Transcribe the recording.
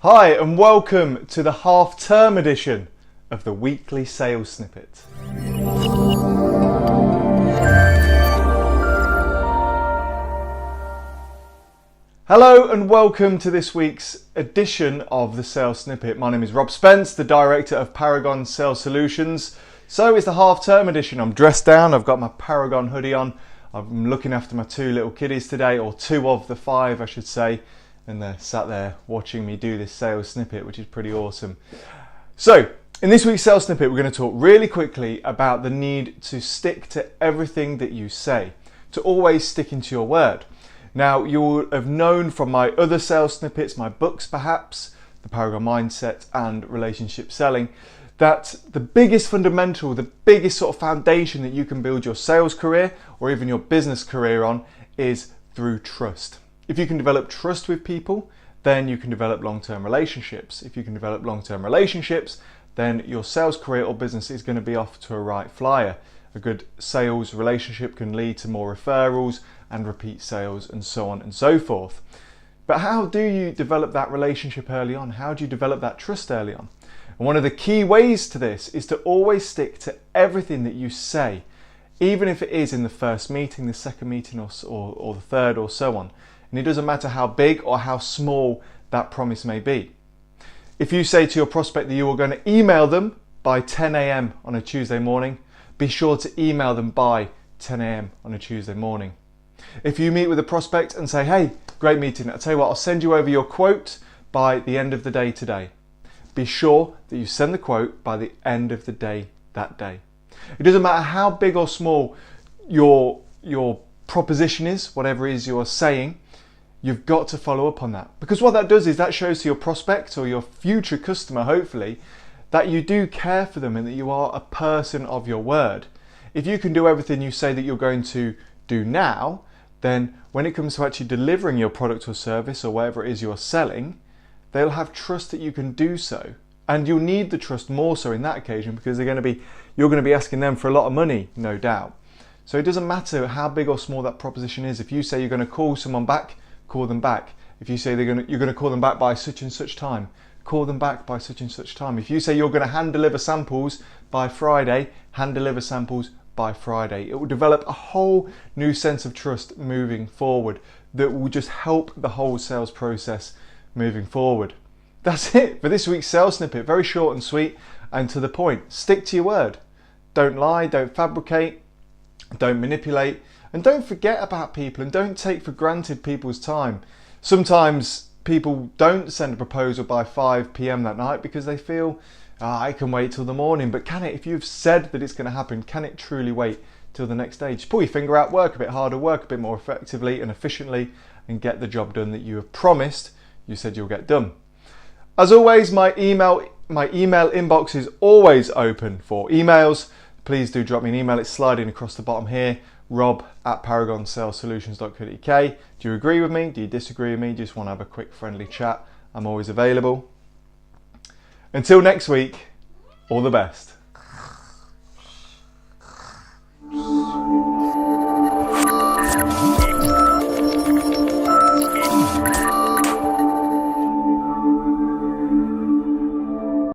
Hi and welcome to the half-term edition of the weekly sales snippet. Hello and welcome to this week's edition of the sales snippet. My name is Rob Spence, the director of Paragon Sales Solutions. So it's the half-term edition. I'm dressed down, I've got my Paragon hoodie on. I'm looking after my two little kiddies today, or two of the five I should say. And they're sat there watching me do this sales snippet, which is pretty awesome. So in this week's sales snippet, we're going to talk really quickly about the need to stick to everything that you say, to always sticking to your word. Now, you'll have known from my other sales snippets, my books perhaps, the Paragon Mindset and Relationship Selling, that the biggest fundamental, the biggest sort of foundation that you can build your sales career or even your business career on is through trust. If you can develop trust with people, then you can develop long-term relationships. If you can develop long-term relationships, then your sales career or business is going to be off to a right flyer. A good sales relationship can lead to more referrals and repeat sales and so on and so forth. But how do you develop that relationship early on? How do you develop that trust early on? And one of the key ways to this is to always stick to everything that you say, even if it is in the first meeting, the second meeting or the third or so on. And it doesn't matter how big or how small that promise may be. If you say to your prospect that you are going to email them by 10 a.m. on a Tuesday morning, be sure to email them by 10 a.m. on a Tuesday morning. If you meet with a prospect and say, hey, great meeting, I'll tell you what, I'll send you over your quote by the end of the day today. Be sure that you send the quote by the end of the day that day. It doesn't matter how big or small your proposition is, whatever it is you're saying, you've got to follow up on that. Because what that does is that shows to your prospect or your future customer, hopefully, that you do care for them and that you are a person of your word. If you can do everything you say that you're going to do now, then when it comes to actually delivering your product or service or whatever it is you're selling, they'll have trust that you can do so. And you'll need the trust more so in that occasion because you're going to be asking them for a lot of money, no doubt. So it doesn't matter how big or small that proposition is. If you say you're going to call someone back, call them back. If you say you're going to call them back by such and such time, call them back by such and such time. If you say you're going to hand deliver samples by Friday, hand deliver samples by Friday. It will develop a whole new sense of trust moving forward that will just help the whole sales process moving forward. That's it for this week's sales snippet. Very short and sweet and to the point. Stick to your word. Don't lie, don't fabricate, don't manipulate. And don't forget about people and don't take for granted people's time. Sometimes people don't send a proposal by 5 p.m. that night because they feel, I can wait till the morning. But can it, if you've said that it's going to happen, can it truly wait till the next day? Just pull your finger out, work a bit harder, work a bit more effectively and efficiently and get the job done that you have promised you said you'll get done. As always, my email inbox is always open for emails. Please do drop me an email. It's sliding across the bottom here. rob@paragonsalesolutions.co.uk. Do you agree with me? Do you disagree with me? Do you just want to have a quick friendly chat? I'm always available. Until next week, all the best.